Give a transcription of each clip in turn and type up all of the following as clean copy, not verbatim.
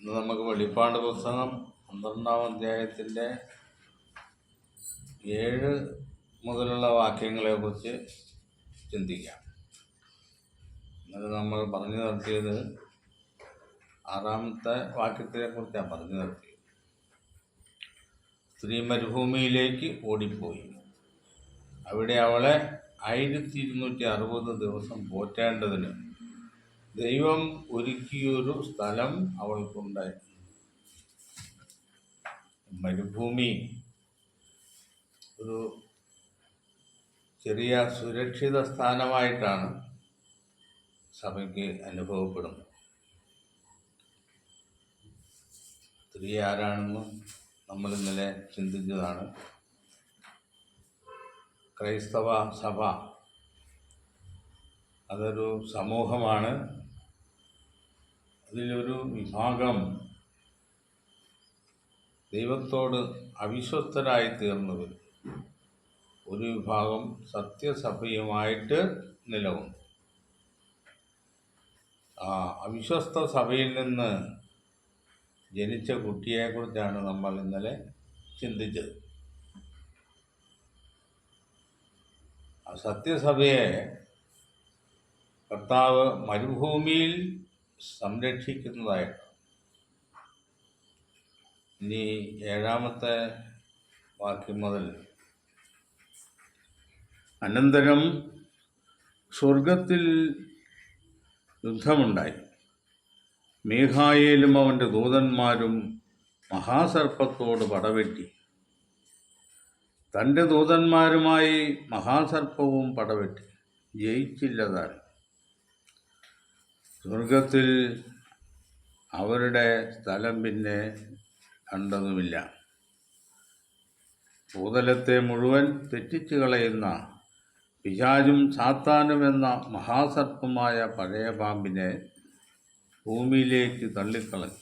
ഇന്ന് നമുക്ക് വെളിപ്പാട് പുസ്തകം 12-ാം അധ്യായത്തിൻ്റെ 7 മുതലുള്ള വാക്യങ്ങളെക്കുറിച്ച് ചിന്തിക്കാം. ഇന്നലെ നമ്മൾ പറഞ്ഞു നിർത്തിയത് 6-ാമത്തെ വാക്യത്തെക്കുറിച്ചാണ് പറഞ്ഞു നിർത്തിയത്. സ്ത്രീ മരുഭൂമിയിലേക്ക് ഓടിപ്പോയി. അവിടെ അവളെ 1260 ദിവസം പോറ്റേണ്ടതിന് ദൈവം ഒരുക്കിയൊരു സ്ഥലം അവൾക്കുണ്ടായിരുന്നു. മരുഭൂമി ഒരു ചെറിയ സുരക്ഷിത സ്ഥാനമായിട്ടാണ് സഭയ്ക്ക് അനുഭവപ്പെടുന്നത്. സ്ത്രീ ആരാണെന്ന് നമ്മൾ ഇന്നലെ ചിന്തിച്ചതാണ്. ക്രൈസ്തവ സഭ അതൊരു സമൂഹമാണ്. അതിലൊരു വിഭാഗം ദൈവത്തോട് അവിശ്വസ്തരായി തീർന്നവർ, ഒരു വിഭാഗം സത്യസഭയുമായിട്ട് നിലകൊണ്ടു. ആ അവിശ്വസ്ത സഭയിൽ നിന്ന് ജനിച്ച കുട്ടിയെക്കുറിച്ചാണ് നമ്മൾ ഇന്നലെ ചിന്തിച്ചത്. ആ സത്യസഭയെ കർത്താവ് മരുഭൂമിയിൽ സംരക്ഷിക്കുന്നതായിട്ട്. ഇനി 7-ാമത്തെ വാക്യം മുതൽ, അനന്തരം സ്വർഗത്തിൽ യുദ്ധമുണ്ടായി. മീഖായേലും അവൻ്റെ ദൂതന്മാരും മഹാസർപ്പത്തോട് പടവെട്ടി. തൻ്റെ ദൂതന്മാരുമായി മഹാസർപ്പവും പടവെട്ടി, ജയിച്ചില്ലതാൻ. സ്വർഗത്തിൽ അവരുടെ സ്ഥലം പിന്നെ കണ്ടതുമില്ല. ഭൂതലത്തെ മുഴുവൻ തെറ്റിച്ചു കളയുന്ന പിശാചും സാത്താനും എന്ന മഹാസർപ്പമായ പഴയ പാമ്പിനെ ഭൂമിയിലേക്ക് തള്ളിക്കളഞ്ഞു.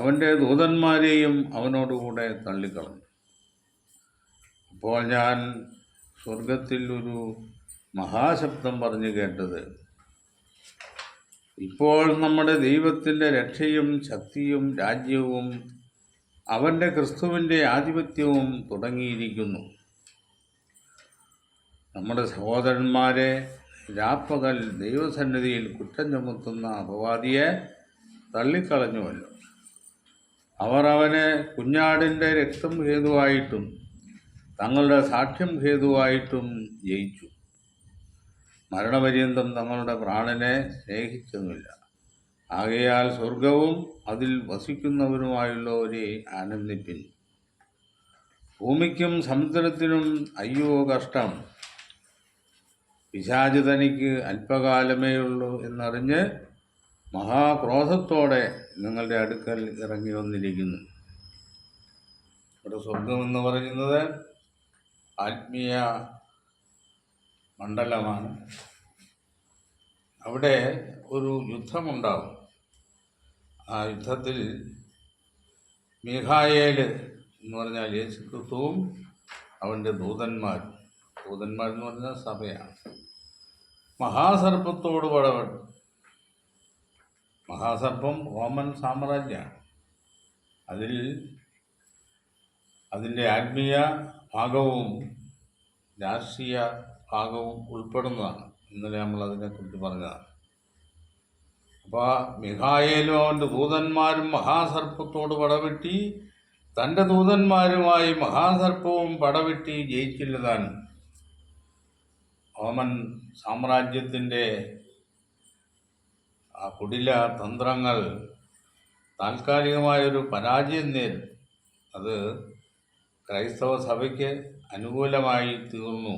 അവൻ്റെ ദൂതന്മാരെയും അവനോടുകൂടെ തള്ളിക്കളഞ്ഞു. അപ്പോൾ ഞാൻ സ്വർഗത്തിൽ ഒരു മഹാശബ്ദം പറഞ്ഞു കേട്ടത്, ഇപ്പോൾ നമ്മുടെ ദൈവത്തിൻ്റെ രക്ഷയും ശക്തിയും രാജ്യവും അവൻ്റെ ക്രിസ്തുവിൻ്റെ ആധിപത്യവും തുടങ്ങിയിരിക്കുന്നു. നമ്മുടെ സഹോദരന്മാരെ രാപ്പകൽ ദൈവസന്നിധിയിൽ കുറ്റം ചുമത്തുന്ന അപവാദിയെ തള്ളിക്കളഞ്ഞുവല്ലോ. അവർ അവനെ കുഞ്ഞാടിൻ്റെ രക്തം ഹേതുവായിട്ടും തങ്ങളുടെ സാക്ഷ്യം ഹേതുവായിട്ടും ജയിച്ചു. മരണപര്യന്തം തങ്ങളുടെ പ്രാണനെ സ്നേഹിച്ചതുമില്ല. ആകയാൽ സ്വർഗവും അതിൽ വസിക്കുന്നവരുമായുള്ളവരെ ആനന്ദിപ്പിൻ. ഭൂമിക്കും സമുദ്രത്തിനും അയ്യോ കഷ്ടം! പിശാച് തനിക്ക് അല്പകാലമേയുള്ളൂ എന്നറിഞ്ഞ് മഹാക്രോധത്തോടെ നിങ്ങളുടെ അടുക്കൽ ഇറങ്ങി വന്നിരിക്കുന്നു. ഇവിടെ സ്വർഗം എന്ന് പറയുന്നത് ആത്മീയ മണ്ഡലമാണ്. അവിടെ ഒരു യുദ്ധമുണ്ടാകും. ആ യുദ്ധത്തിൽ മീഖായേൽ എന്ന് പറഞ്ഞാൽ യേശുക്രിസ്തുവും അവൻ്റെ ദൂതന്മാരും എന്ന് പറഞ്ഞാൽ സഭയാണ്, മഹാസർപ്പത്തോട് പടവെട്ടു. മഹാസർപ്പം റോമൻ സാമ്രാജ്യമാണ്. അതിൻ്റെ ആത്മീയ ഭാഗവും രാഷ്ട്രീയ ഭാഗവും ഉൾപ്പെടുന്നതാണ്. ഇന്നലെ നമ്മൾ അതിനെക്കുറിച്ച് പറഞ്ഞതാണ്. അപ്പോൾ മീഖായേലും അവൻ്റെ ദൂതന്മാരും മഹാസർപ്പത്തോട് പടവെട്ടി, തൻ്റെ ദൂതന്മാരുമായി മഹാസർപ്പവും പടവെട്ടി ജയിച്ചില്ലതാൻ. റോമൻ സാമ്രാജ്യത്തിൻ്റെ ആ കുടില തന്ത്രങ്ങൾ താൽക്കാലികമായൊരു പരാജയം നേരിട്ടു. അത് ക്രൈസ്തവ സഭയ്ക്ക് അനുകൂലമായി തീർന്നു.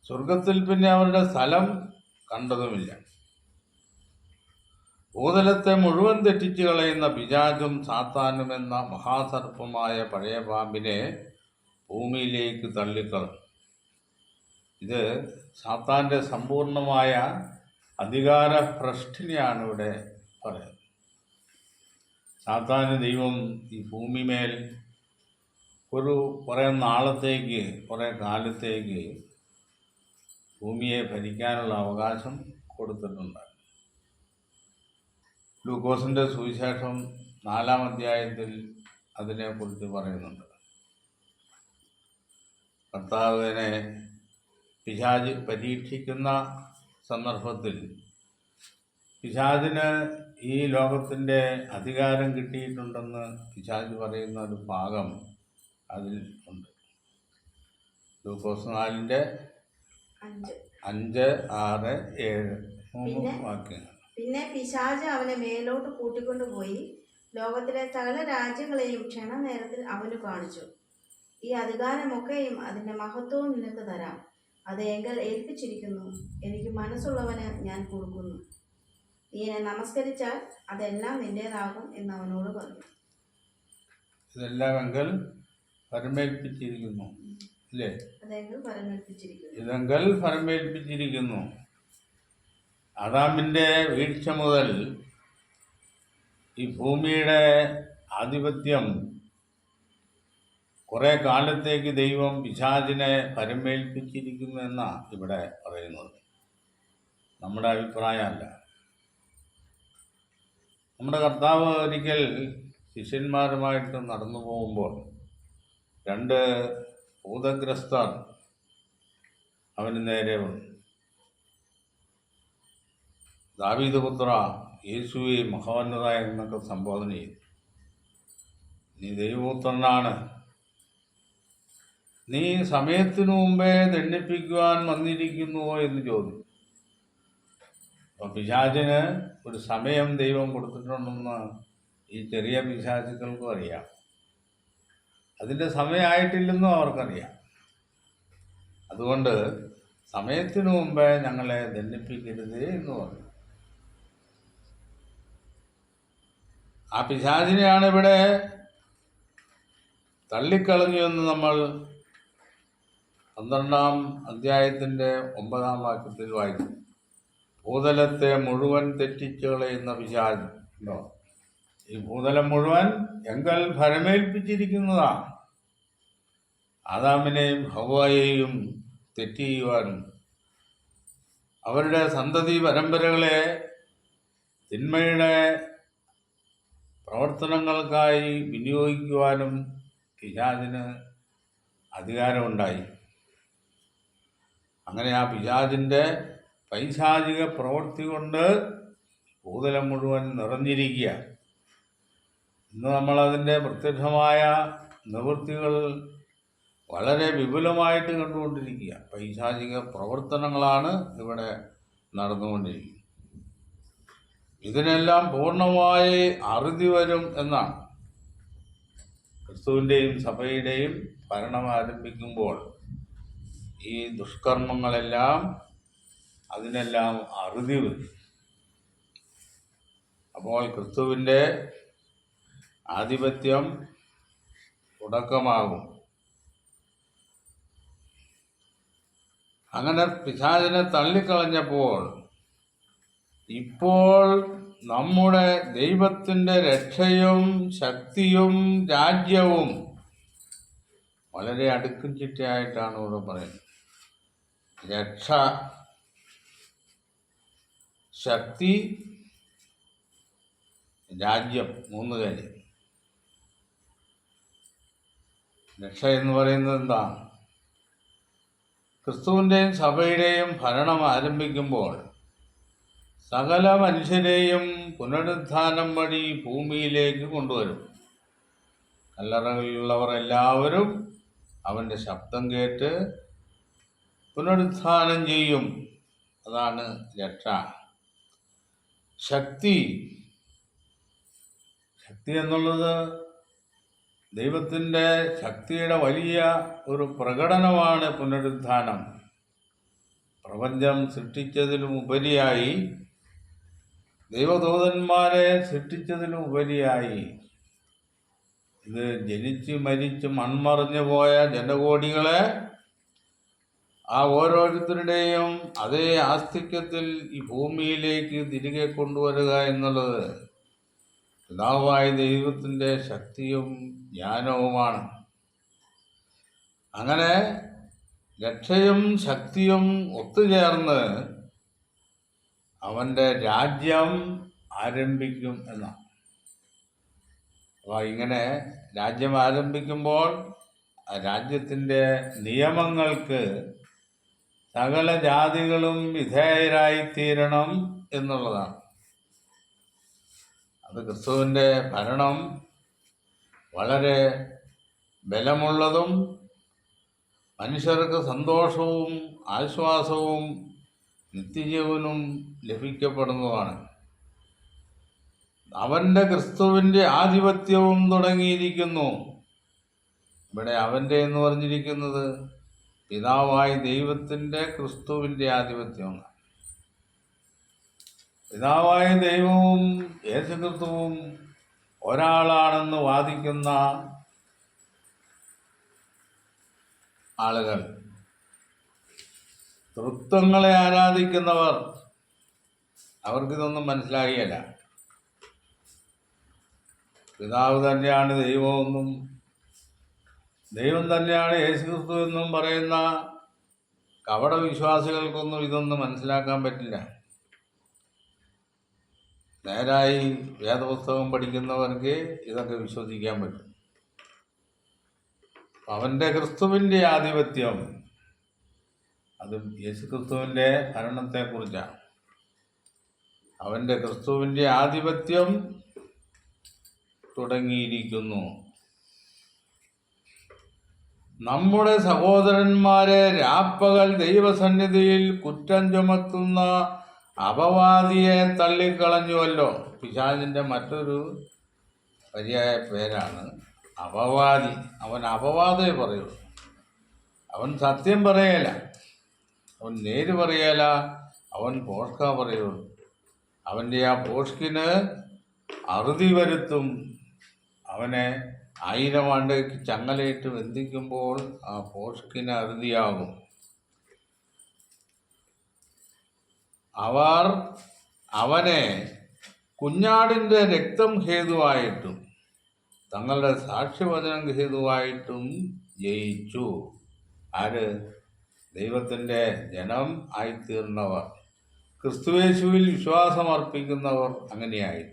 സ്വർഗത്തിൽ പിന്നെ അവരുടെ സ്ഥലം കണ്ടതുമില്ല. ഭൂതലത്തെ മുഴുവൻ തെറ്റിച്ചു കളയുന്ന പിശാചും സാത്താനും എന്ന മഹാസർപ്പമായ പഴയ പാമ്പിനെ ഭൂമിയിലേക്ക് തള്ളിക്കളഞ്ഞു. ഇത് സാത്താൻ്റെ സമ്പൂർണമായ അധികാരഭ്രഷ്ടിനെയാണ് ഇവിടെ പറയുന്നത്. സാത്താന് ദൈവം ഈ ഭൂമിമേൽ കുറേ നാളത്തേക്ക്, കുറേ കാലത്തേക്ക് ഭൂമിയെ ഭരിക്കാനുള്ള അവകാശം കൊടുത്തിട്ടുണ്ട്. ലൂക്കോസിൻ്റെ സുവിശേഷം 4-ാം അധ്യായത്തിൽ അതിനെക്കുറിച്ച് പറയുന്നുണ്ട്. കർത്താവിനെ പിശാച് പരീക്ഷിക്കുന്ന സന്ദർഭത്തിൽ പിശാചിന് ഈ ലോകത്തിൻ്റെ അധികാരം കിട്ടിയിട്ടുണ്ടെന്ന് പിശാച് പറയുന്ന ഒരു ഭാഗം അതിൽ ഉണ്ട്. ലൂക്കോസ് 4-ന്റെ 5, 6, 7 3 വാക്യങ്ങൾ. പിന്നെ പിശാച് അവനെ മേലോട്ട് കൂട്ടിക്കൊണ്ടുപോയി ലോകത്തിലെ സകല രാജ്യങ്ങളെയും ക്ഷണനേരത്തിൽ അവന് കാണിച്ചു. ഈ അധികാരമൊക്കെയും അതിൻ്റെ മഹത്വവും നിനക്ക് തരാം. അത് എങ്കിൽ ഏൽപ്പിച്ചിരിക്കുന്നു. എനിക്ക് മനസ്സുള്ളവന് ഞാൻ കൊടുക്കുന്നു. നീ എന്നെ നമസ്കരിച്ചാൽ അതെല്ലാം നിന്റേതാകും എന്ന് അവനോട് പറഞ്ഞു. ഇതെല്ലാം എങ്കിൽ പരമേൽപ്പിച്ചിരിക്കുന്നു, അല്ലേ? ഇതെങ്കിൽ പരമേൽപ്പിച്ചിരിക്കുന്നു. ആദാമിൻ്റെ വീഴ്ച മുതൽ ഈ ഭൂമിയുടെ ആധിപത്യം കുറേ കാലത്തേക്ക് ദൈവം പിശാചിനെ പരമേൽപ്പിച്ചിരിക്കുന്നു എന്നാണ് ഇവിടെ പറയുന്നത്. നമ്മുടെ അഭിപ്രായമല്ല. നമ്മുടെ കർത്താവ് ഒരിക്കൽ ശിഷ്യന്മാരുമായിട്ട് നടന്നു പോകുമ്പോൾ 2 ഭൂതഗ്രസ്തർ അവന് നേരെ വന്നു. ദാവീദ് പുത്ര യേശുവെ മഹോന്നത എന്നൊക്കെ സംബോധന ചെയ്തു. നീ ദൈവപുത്രനാണ്, നീ സമയത്തിനു മുമ്പേ ദണ്ഡിപ്പിക്കുവാൻ വന്നിരിക്കുന്നുവോ എന്ന് ചോദിച്ചു. അപ്പം പിശാചിന് ഒരു സമയം ദൈവം കൊടുത്തിട്ടുണ്ടെന്ന് ഈ ചെറിയ പിശാചുക്കൾക്കും അറിയാം. അതിൻ്റെ സമയമായിട്ടില്ലെന്നും അവർക്കറിയാം. അതുകൊണ്ട് സമയത്തിനു മുമ്പേ ഞങ്ങളെ ദണ്ഡിപ്പിക്കരുത് എന്ന് പറഞ്ഞു. ആ പിശാചിനെയാണ് ഇവിടെ തള്ളിക്കളഞ്ഞു എന്ന് നമ്മൾ 12-ാം അധ്യായത്തിൻ്റെ 9-ാം വാക്യത്തിൽ വായിക്കും. ഭൂതലത്തെ മുഴുവൻ തെറ്റിച്ചു കളയുന്ന പിശാച് ഉണ്ടോ? ഈ ഭൂതലം മുഴുവൻ എങ്കൽ ഫലമേൽപ്പിച്ചിരിക്കുന്നതാണ്. ആദാമിനെയും ഹവ്വായെയും തെറ്റ് ചെയ്യുവാനും അവരുടെ സന്തതി പരമ്പരകളെ തിന്മയുടെ പ്രവർത്തനങ്ങൾക്കായി വിനിയോഗിക്കുവാനും പിശാചിന് അധികാരമുണ്ടായി. അങ്ങനെ ആ പിശാചിൻ്റെ പൈശാചിക പ്രവൃത്തി കൊണ്ട് ഭൂതലം മുഴുവൻ നിറഞ്ഞിരിക്കുക. ഇന്ന് നമ്മളതിൻ്റെ പ്രത്യക്ഷമായ നിവൃത്തികൾ വളരെ വിപുലമായിട്ട് കണ്ടുകൊണ്ടിരിക്കുക. പൈശാചിക പ്രവർത്തനങ്ങളാണ് ഇവിടെ നടന്നുകൊണ്ടിരിക്കുന്നത്. ഇതിനെല്ലാം പൂർണ്ണമായി അറുതി വരും എന്നാണ്. ക്രിസ്തുവിൻ്റെയും സഭയുടെയും ഭരണം ആരംഭിക്കുമ്പോൾ ഈ ദുഷ്കർമ്മങ്ങളെല്ലാം അതിനെല്ലാം അറുതി വരും. അപ്പോൾ ക്രിസ്തുവിൻ്റെ ആധിപത്യം തുടക്കമാകും. അങ്ങനെ പിശാചിനെ തള്ളിക്കളഞ്ഞപ്പോൾ ഇപ്പോൾ നമ്മുടെ ദൈവത്തിൻ്റെ രക്ഷയും ശക്തിയും രാജ്യവും വളരെ അടുക്കും ചിട്ടയായിട്ടാണ് ഇവിടെ പറയുന്നത്. രക്ഷ, ശക്തി, രാജ്യം, 3 കാര്യം. രക്ഷ എന്ന് പറയുന്നത് എന്താ? ക്രിസ്തുവിൻ്റെയും സഭയുടെയും ഭരണം ആരംഭിക്കുമ്പോൾ സകല മനുഷ്യരെയും പുനരുത്ഥാനം വഴി ഭൂമിയിലേക്ക് കൊണ്ടുവരും. കല്ലറകളിലുള്ളവർ എല്ലാവരും അവൻ്റെ ശബ്ദം കേട്ട് പുനരുത്ഥാനം ചെയ്യും. അതാണ് രക്ഷ. ശക്തി എന്നുള്ളത് ദൈവത്തിൻ്റെ ശക്തിയുടെ വലിയ ഒരു പ്രകടനമാണ് പുനരുത്ഥാനം. പ്രപഞ്ചം സൃഷ്ടിച്ചതിലും ഉപരിയായി, ദൈവദൂതന്മാരെ സൃഷ്ടിച്ചതിലും ഉപരിയായി, ഇത് ജനിച്ച് മരിച്ച് മൺമറഞ്ഞു പോയ ജനകോടികളെ ആ ഓരോരുത്തരുടെയും അതേ ആസ്തിക്യത്തിൽ ഈ ഭൂമിയിലേക്ക് തിരികെ കൊണ്ടുവരിക എന്നുള്ളത് പിതാവായ ദൈവത്തിൻ്റെ ശക്തിയും ജ്ഞാനവുമാണ്. അങ്ങനെ രക്ഷയും ശക്തിയും ഒത്തുചേർന്ന് അവൻ്റെ രാജ്യം ആരംഭിക്കും എന്നാണ്. അപ്പോൾ ഇങ്ങനെ രാജ്യം ആരംഭിക്കുമ്പോൾ ആ രാജ്യത്തിൻ്റെ നിയമങ്ങൾക്ക് സകല ജാതികളും വിധേയരായിത്തീരണം എന്നുള്ളതാണ്. അത് ക്രിസ്തുവിൻ്റെ ഭരണം വളരെ ബലമുള്ളതും മനുഷ്യർക്ക് സന്തോഷവും ആശ്വാസവും നിത്യജീവനും ലഭിക്കപ്പെടുന്നതാണ്. അവൻ്റെ ക്രിസ്തുവിൻ്റെ ആധിപത്യവും തുടങ്ങിയിരിക്കുന്നു. ഇവിടെ അവൻ്റെ എന്ന് പറഞ്ഞിരിക്കുന്നത് പിതാവായ ദൈവത്തിൻ്റെ ക്രിസ്തുവിൻ്റെ ആധിപത്യമാണ്. പിതാവായ ദൈവവും യേശുക്രിസ്തുവും ഒരാളാണെന്ന് വാദിക്കുന്ന ആളുകൾ, തൃത്വങ്ങളെ ആരാധിക്കുന്നവർ, അവർക്കിതൊന്നും മനസ്സിലാകിയല്ല. പിതാവ് തന്നെയാണ് ദൈവമെന്നും ദൈവം തന്നെയാണ് യേശുക്രിസ്തു എന്നും പറയുന്ന കപട വിശ്വാസികൾക്കൊന്നും ഇതൊന്നും മനസ്സിലാക്കാൻ പറ്റില്ല. നേരായി വേദപുസ്തകം പഠിക്കുന്നവർക്ക് ഇതൊക്കെ വിശ്വസിക്കാൻ പറ്റും. അവൻ്റെ ക്രിസ്തുവിൻ്റെ ആധിപത്യം, അത് യേശുക്രിസ്തുവിൻ്റെ ഭരണത്തെക്കുറിച്ചാണ്. അവൻ്റെ ക്രിസ്തുവിൻ്റെ ആധിപത്യം തുടങ്ങിയിരിക്കുന്നു. നമ്മുടെ സഹോദരന്മാരെ രാപ്പകൽ ദൈവസന്നിധിയിൽ കുറ്റം ചുമത്തുന്ന അപവാദിയെ തള്ളിക്കളഞ്ഞുവല്ലോ. പിശാചിൻ്റെ മറ്റൊരു പര്യായ പേരാണ് അപവാദി. അവൻ അപവാദമേ പറയൂ. അവൻ സത്യം പറയല, അവൻ നേര് പറയല, അവൻ പോഷ്ക പറയുള്ളൂ. അവൻ്റെ ആ പോഷ്കിന് അറുതി വരുത്തും. അവനെ 1000 ആണ്ട് ചങ്ങലയിട്ട് ബന്ധിക്കുമ്പോൾ ആ പോഷ്കിന് അറുതിയാകും. അവർ അവനെ കുഞ്ഞാടിൻ്റെ രക്തം ഹേതുവായിട്ടും തങ്ങളുടെ സാക്ഷ്യവചനം ഹേതുവായിട്ടും ജയിച്ചു. ആര്? ദൈവത്തിൻ്റെ ജനം ആയിത്തീർന്നവർ, ക്രിസ്തുയേശുവിൽ വിശ്വാസമർപ്പിക്കുന്നവർ അങ്ങനെയായി.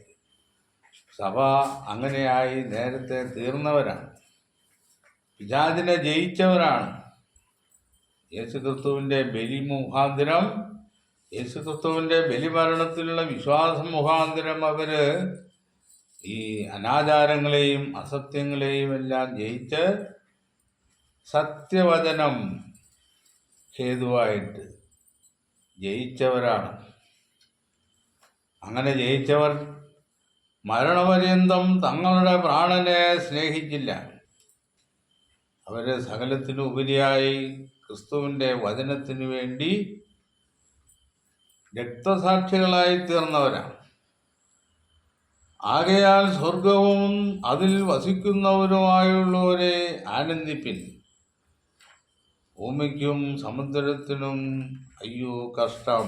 സഭ അങ്ങനെയായി നേരത്തെ തീർന്നവരാണ്, പിശാചിനെ ജയിച്ചവരാണ്. യേശുക്രിസ്തുവിൻ്റെ ബലി മുഖാന്തരം, യേശുക്രിസ്തുവിൻ്റെ ബലിമരണത്തിലുള്ള വിശ്വാസം മുഖാന്തരം അവർ ഈ അനാചാരങ്ങളെയും അസത്യങ്ങളെയും എല്ലാം ജയിച്ച് സത്യവചനം ഹേതുവായിട്ട് ജയിച്ചവരാണ്. അങ്ങനെ ജയിച്ചവർ മരണപര്യന്തം തങ്ങളുടെ പ്രാണനെ സ്നേഹിച്ചില്ല. അവർ സകലത്തിനും ഉപരിയായി ക്രിസ്തുവിൻ്റെ വചനത്തിനു വേണ്ടി രക്തസാക്ഷികളായി തീർന്നവരാണ്. ആകയാൽ സ്വർഗവും അതിൽ വസിക്കുന്നവരുമായുള്ളവരെ ആനന്ദിപ്പിൻ. ഭൂമിക്കും സമുദ്രത്തിനും അയ്യോ കഷ്ടം.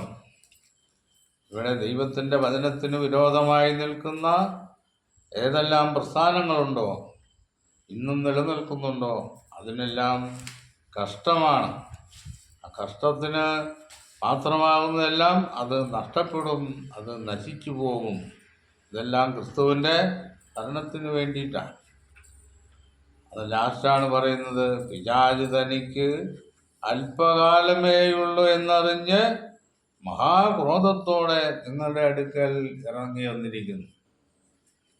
ഇവിടെ ദൈവത്തിൻ്റെ വചനത്തിന് വിരോധമായി നിൽക്കുന്ന ഏതെല്ലാം പ്രസ്ഥാനങ്ങളുണ്ടോ, ഇന്നും നിലനിൽക്കുന്നുണ്ടോ, അതിനെല്ലാം കഷ്ടമാണ്. ആ കഷ്ടത്തിന് പാത്രമാകുന്നതെല്ലാം അത് നഷ്ടപ്പെടും, അത് നശിച്ചു പോകും. ഇതെല്ലാം ക്രിസ്തുവിൻ്റെ ഭരണത്തിന് വേണ്ടിയിട്ടാണ്. അത് ലാസ്റ്റാണ് പറയുന്നത്, പിശാച് തനിക്ക് അല്പകാലമേയുള്ളൂ എന്നറിഞ്ഞ് മഹാക്രോധത്തോടെ നിങ്ങളുടെ അടുക്കൽ ഇറങ്ങി വന്നിരിക്കുന്നു.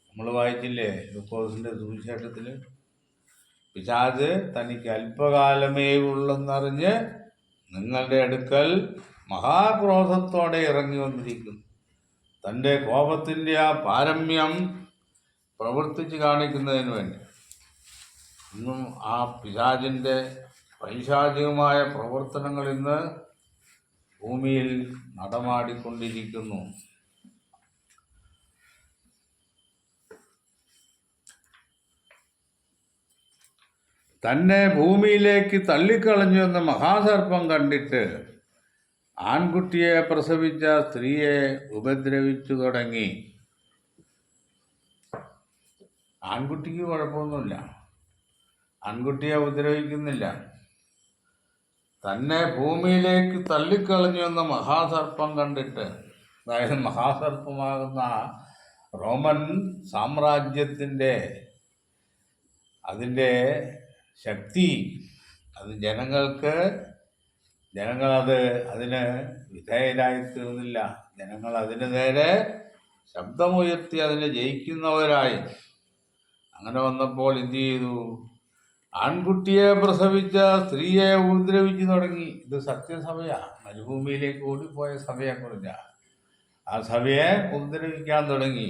നമ്മൾ വായിച്ചില്ലേ ലൂക്കോസിൻ്റെ സുവിശേഷത്തിൽ, പിശാച് തനിക്ക് അല്പകാലമേ ഉള്ളെന്നറിഞ്ഞ് നിങ്ങളുടെ അടുക്കൽ മഹാക്രോധത്തോടെ ഇറങ്ങി വന്നിരിക്കുന്നു. തൻ്റെ കോപത്തിൻ്റെ ആ പാരമ്യം പ്രവർത്തിച്ച് കാണിക്കുന്നതിന് വേണ്ടി. ഇന്നും ആ പിശാചിൻ്റെ പൈശാചികമായ പ്രവർത്തനങ്ങൾ ഇന്ന് ഭൂമിയിൽ നടമാടിക്കൊണ്ടിരിക്കുന്നു. തന്നെ ഭൂമിയിലേക്ക് തള്ളിക്കളഞ്ഞു എന്ന മഹാസർപ്പം കണ്ടിട്ട് ആൺകുട്ടിയെ പ്രസവിച്ച സ്ത്രീയെ ഉപദ്രവിച്ചു തുടങ്ങി. ആൺകുട്ടിക്ക് കുഴപ്പമൊന്നുമില്ല, ആൺകുട്ടിയെ ഉപദ്രവിക്കുന്നില്ല. തന്നെ ഭൂമിയിലേക്ക് തള്ളിക്കളഞ്ഞു എന്ന മഹാസർപ്പം കണ്ടിട്ട് അതായത് മഹാസർപ്പമാകുന്ന റോമൻ സാമ്രാജ്യത്തിൻ്റെ അതിൻ്റെ ശക്തി അത് ജനങ്ങളത് അതിന് വിധേയരായി തീർന്നില്ല. ജനങ്ങൾ അതിന് നേരെ ശബ്ദമുയർത്തി അതിനെ ജയിക്കുന്നവരായി. അങ്ങനെ വന്നപ്പോൾ എന്തു ചെയ്തു? ആൺകുട്ടിയെ പ്രസവിച്ച സ്ത്രീയെ ഉപദ്രവിച്ചു തുടങ്ങി. ഇത് സത്യസഭയാണ്, മരുഭൂമിയിലേക്ക് ഓടിപ്പോയ സഭയെക്കുറിച്ചാണ്. ആ സഭയെ ഉപദ്രവിക്കാൻ തുടങ്ങി.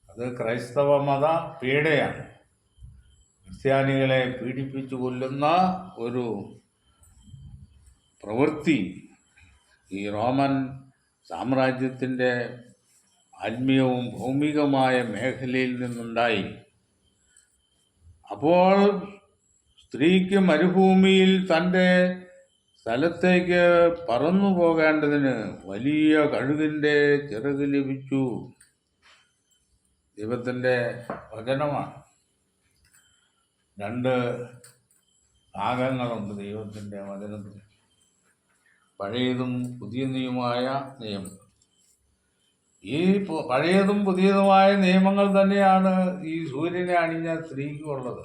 അത് ക്രൈസ്തവ മത പീഡയാണ്. ക്രിസ്ത്യാനികളെ പീഡിപ്പിച്ചു കൊല്ലുന്ന ഒരു പ്രവൃത്തി ഈ റോമൻ സാമ്രാജ്യത്തിൻ്റെ ആത്മീയവും ഭൗമികമായ മേഖലയിൽ നിന്നുണ്ടായി. അപ്പോൾ സ്ത്രീക്ക് മരുഭൂമിയിൽ തൻ്റെ സ്ഥലത്തേക്ക് പറന്നു പോകേണ്ടതിന് വലിയ കഴുകിൻ്റെ ചിറക് ലഭിച്ചു. ദൈവത്തിൻ്റെ വചനമാണ്. 2 ഭാഗങ്ങളുണ്ട് ദൈവത്തിൻ്റെ വചനത്തിൽ, പഴയതും പുതിയതുമായ നിയമം. ഈ പഴയതും പുതിയതുമായ നിയമങ്ങൾ തന്നെയാണ് ഈ സൂര്യനെ അണിഞ്ഞ സ്ത്രീക്കുള്ളത്.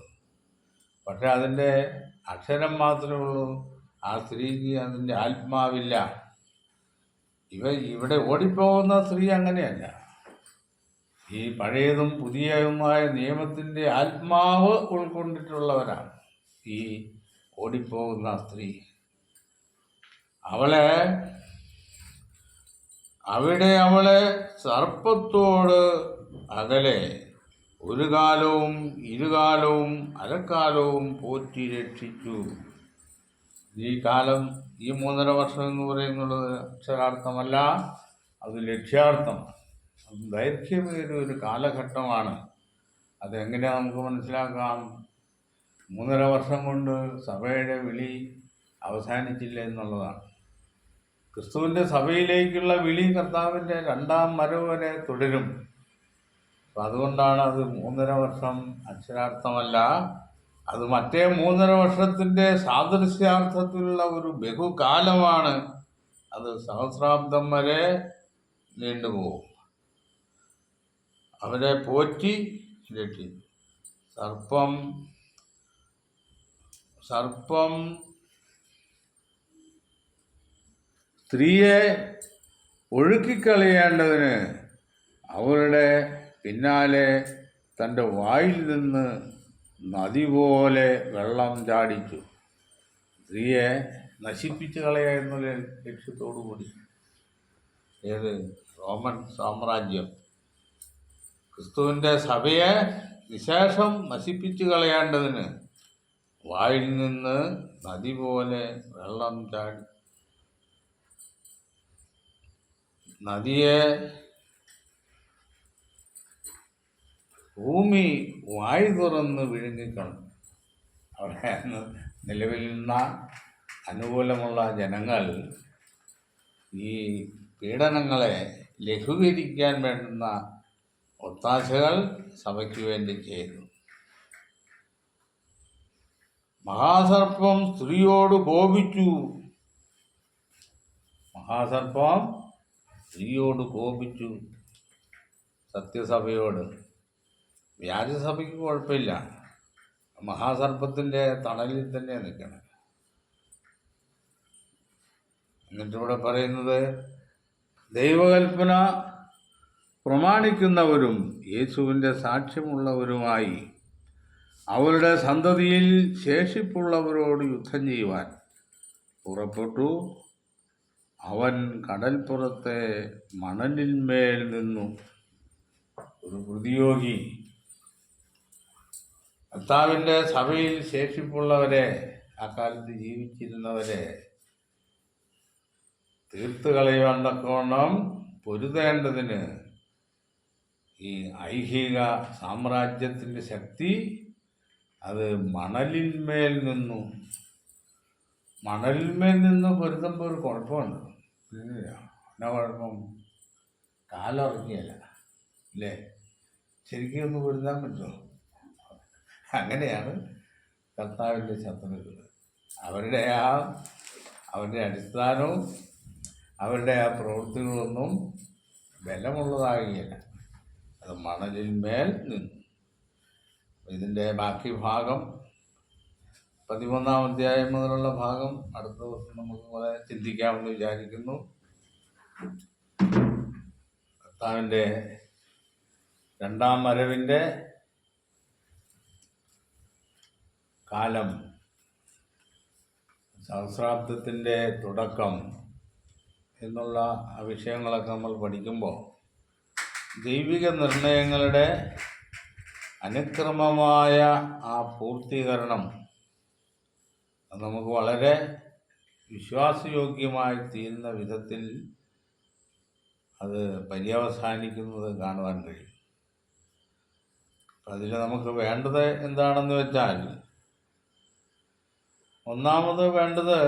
പക്ഷെ അതിൻ്റെ അക്ഷരം മാത്രമേ ഉള്ളൂ. ആ സ്ത്രീക്ക് അതിൻ്റെ ആത്മാവില്ല. ഇവിടെ ഓടിപ്പോകുന്ന സ്ത്രീ അങ്ങനെയല്ല. ഈ പഴയതും പുതിയതുമായ നിയമത്തിൻ്റെ ആത്മാവ് ഉൾക്കൊണ്ടിട്ടുള്ളവരാണ് ഈ ഓടിപ്പോകുന്ന സ്ത്രീ. അവളെ സർപ്പത്തോട് അകലെ ഒരു കാലവും ഇരുകാലവും അരക്കാലവും പോറ്റി രക്ഷിച്ചു. ഈ കാലം, ഈ 3.5 വർഷം എന്ന് പറയുന്നത് അക്ഷരാർത്ഥമല്ല, അത് ലക്ഷ്യാർത്ഥമാണ്. അത് ദൈർഘ്യമേറിയ ഒരു കാലഘട്ടമാണ്. അതെങ്ങനെയാണ് നമുക്ക് മനസ്സിലാക്കാം? 3.5 വർഷം കൊണ്ട് സഭയുടെ വിളി അവസാനിച്ചില്ല എന്നുള്ളതാണ്. ക്രിസ്തുവിൻ്റെ സഭയിലേക്കുള്ള വിളി കർത്താവിൻ്റെ 2ാം വരവ് വരെ തുടരും. അപ്പം അതുകൊണ്ടാണ് അത് 3.5 വർഷം അക്ഷരാർത്ഥമല്ല, അത് മറ്റേ 3.5 വർഷത്തിൻ്റെ സാദൃശ്യാർത്ഥത്തിലുള്ള ഒരു ബഹുകാലമാണ്. അത് സഹസ്രാബ്ദം വരെ നീണ്ടുപോകും. അവരെ പോറ്റി രക്ഷിച്ചു. സർപ്പം സ്ത്രീയെ ഒഴുക്കിക്കളയേണ്ടതിന് അവരുടെ പിന്നാലെ തൻ്റെ വായിൽ നിന്ന് നദി പോലെ വെള്ളം ചാടിച്ചു. സ്ത്രീയെ നശിപ്പിച്ച് കളയുക എന്നുള്ള ലക്ഷ്യത്തോടു കൂടി റോമൻ സാമ്രാജ്യം ക്രിസ്തുവിൻ്റെ സഭയെ വിശേഷം നശിപ്പിച്ച് കളയേണ്ടതിന് വായിൽ നിന്ന് നദി പോലെ വെള്ളം ചാടി. നദിയെ ഭൂമി വായു തുറന്ന് വിഴുങ്ങിക്കളഞ്ഞു. അവിടെ നിലവിൽ നിന്ന അനുകൂലമുള്ള ജനങ്ങൾ ഈ പീഡനങ്ങളെ ലഘൂകരിക്കാൻ വേണ്ടുന്ന ഒത്താശകൾ സഭയ്ക്ക് വേണ്ടി ചെയ്തു. മഹാസർപ്പം സ്ത്രീയോട് കോപിച്ചു. സത്യസഭയോട്. വ്യാജസഭയ്ക്ക് കുഴപ്പമില്ല, മഹാസർപ്പത്തിൻ്റെ തണലിൽ തന്നെ നിൽക്കണം. എന്നിട്ടിവിടെ പറയുന്നത്, ദൈവകൽപ്പന പ്രമാണിക്കുന്നവരും യേശുവിൻ്റെ സാക്ഷ്യമുള്ളവരുമായി അവരുടെ സന്തതിയിൽ ശേഷിപ്പുള്ളവരോട് യുദ്ധം ചെയ്യുവാൻ പുറപ്പെട്ടു. അവൻ കടൽപ്പുറത്തെ മണലിന്മേൽ നിന്നു. ഒരു പ്രതിയോഗി കർത്താവിൻ്റെ സഭയിൽ ശേഷിപ്പുള്ളവരെ, അക്കാലത്ത് ജീവിച്ചിരുന്നവരെ തീർത്ത് കളയുവാൻ പൊരുതേണ്ടതിന് ഈ ഐഹിക സാമ്രാജ്യത്തിൻ്റെ ശക്തി അത് മണലിന്മേൽ നിന്ന് പൊരുതുമ്പോൾ ഒരു കുഴപ്പമുണ്ട്. എന്നാ കുഴപ്പം? കാലിറങ്ങിയല്ല അല്ലേ? ശരിക്കും ഒന്ന് പൊരുതാൻ പറ്റുമോ? അങ്ങനെയാണ് കർത്താവിൻ്റെ ശത്രുക്കൾ. അവരുടെ അടിസ്ഥാനവും അവരുടെ ആ പ്രവൃത്തികളൊന്നും ബലമുള്ളതാകുകയില്ല. അത് മണലിന്മേൽ നിന്നു. ഇതിൻ്റെ ബാക്കി ഭാഗം 13-ാം അധ്യായം മുതലുള്ള ഭാഗം അടുത്ത ദിവസം നമുക്ക് കുറെ ചിന്തിക്കാമെന്ന് വിചാരിക്കുന്നു. കർത്താവിൻ്റെ രണ്ടാം വരവിൻ്റെ കാലം, സഹസ്രാബ്ദത്തിൻ്റെ തുടക്കം എന്നുള്ള ആ വിഷയങ്ങളൊക്കെ നമ്മൾ പഠിക്കുമ്പോൾ ദൈവിക നിർണയങ്ങളുടെ അനുക്രമമായ ആ പൂർത്തീകരണം അത് നമുക്ക് വളരെ വിശ്വാസയോഗ്യമായി തീരുന്ന വിധത്തിൽ അത് പര്യവസാനിക്കുന്നത് കാണുവാൻ കഴിയും. അതിൽ നമുക്ക് വേണ്ടത് എന്താണെന്ന് വെച്ചാൽ, ഒന്നാമത് വേണ്ടത്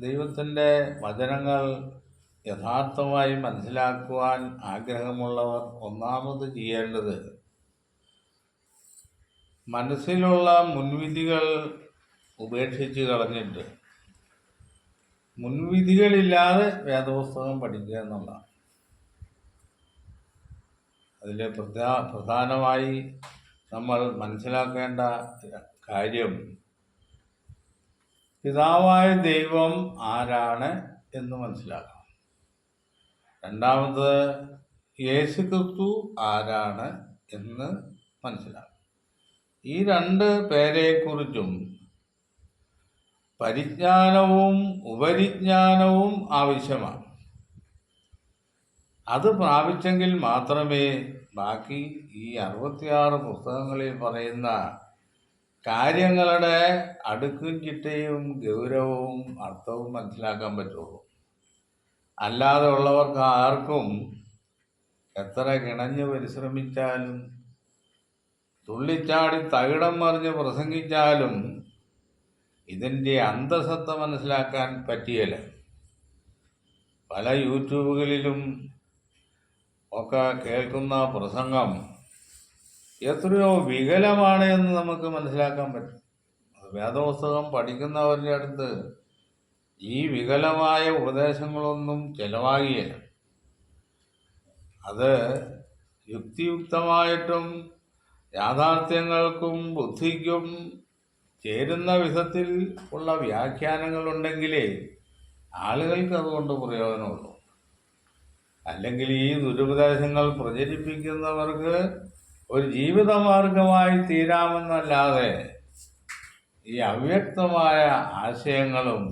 ദൈവത്തിൻ്റെ വചനങ്ങൾ യഥാർത്ഥമായി മനസ്സിലാക്കുവാൻ ആഗ്രഹമുള്ളവർ ഒന്നാമത് ചെയ്യേണ്ടത് മനസ്സിലുള്ള മുൻവിധികൾ ഉപേക്ഷിച്ച് കളഞ്ഞിട്ട് മുൻവിധികളില്ലാതെ വേദപുസ്തകം പഠിക്കുക എന്നുള്ളതാണ്. അതിൽ പ്രധാനമായി നമ്മൾ മനസ്സിലാക്കേണ്ട കാര്യം, പിതാവായ ദൈവം ആരാണ് എന്ന് മനസ്സിലാക്കണം. രണ്ടാമത് യേശുക്രിസ്തു ആരാണ് എന്ന് മനസ്സിലാക്കണം. ഈ രണ്ട് പേരെക്കുറിച്ചും പരിജ്ഞാനവും ഉപരിജ്ഞാനവും ആവശ്യമാണ്. അത് പ്രാപിച്ചെങ്കിൽ മാത്രമേ ബാക്കി ഈ 66 പുസ്തകങ്ങളിൽ പറയുന്ന കാര്യങ്ങളുടെ അടുക്കും ചിട്ടയും ഗൗരവവും അർത്ഥവും മനസ്സിലാക്കാൻ പറ്റുള്ളൂ. അല്ലാതെ ഉള്ളവർക്ക് ആർക്കും എത്ര കിണഞ്ഞ് പരിശ്രമിച്ചാലും തുള്ളിച്ചാടി തകിടം മറിഞ്ഞ് പ്രസംഗിച്ചാലും ഇതിൻ്റെ അന്തസത്ത മനസ്സിലാക്കാൻ പറ്റിയല്ല. പല യൂട്യൂബുകളിലും ഒക്കെ കേൾക്കുന്ന പ്രസംഗം എത്രയോ വികലമാണ് എന്ന് നമുക്ക് മനസ്സിലാക്കാൻ പറ്റും. വേദപുസ്തകം പഠിക്കുന്നവരുടെ അടുത്ത് ഈ വികലമായ ഉപദേശങ്ങളൊന്നും ചെലവാകിയില്ല. അത് യുക്തിയുക്തമായിട്ടും യാഥാർത്ഥ്യങ്ങൾക്കും ബുദ്ധിക്കും ചേരുന്ന വിധത്തിൽ ഉള്ള വ്യാഖ്യാനങ്ങളുണ്ടെങ്കിലേ ആളുകൾക്ക് അതുകൊണ്ട് പ്രയോജനമുള്ളൂ. അല്ലെങ്കിൽ ഈ ദുരുപദേശങ്ങൾ പ്രചരിപ്പിക്കുന്നവർക്ക് ഒരു ജീവിതമാർഗമായി തീരാമെന്നല്ലാതെ ഈ അവ്യക്തമായ ആശയങ്ങളും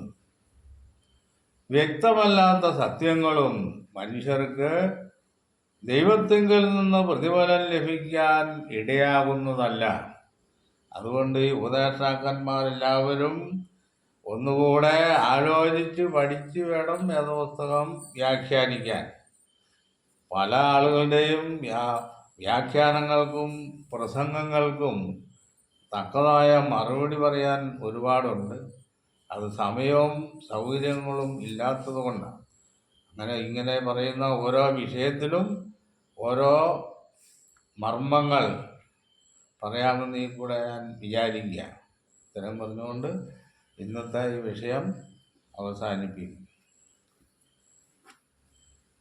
വ്യക്തമല്ലാത്ത സത്യങ്ങളും മനുഷ്യർക്ക് ദൈവത്തിങ്കിൽ നിന്ന് പ്രതിഫലം ലഭിക്കാൻ ഇടയാകുന്നതല്ല. അതുകൊണ്ട് ഈ ഉപദേഷ്ടാക്കന്മാരെല്ലാവരും ഒന്നുകൂടെ ആലോചിച്ച് പഠിച്ച് വേണം വേദപുസ്തകം വ്യാഖ്യാനിക്കാൻ. പല ആളുകളുടെയും വ്യാഖ്യാനങ്ങൾക്കും പ്രസംഗങ്ങൾക്കും തക്കതായ മറുപടി പറയാൻ ഒരുപാടുണ്ട്. അത് സമയവും സൗകര്യങ്ങളും ഇല്ലാത്തത് കൊണ്ടാണ്. ഇങ്ങനെ പറയുന്ന ഓരോ വിഷയത്തിലും ഓരോ മർമ്മങ്ങൾ പറയാമെന്ന് ഈ കൂടെ ഞാൻ വിചാരിക്കുക. ഇത്തരം പറഞ്ഞുകൊണ്ട് ഇന്നത്തെ ഈ വിഷയം അവസാനിപ്പിക്കും.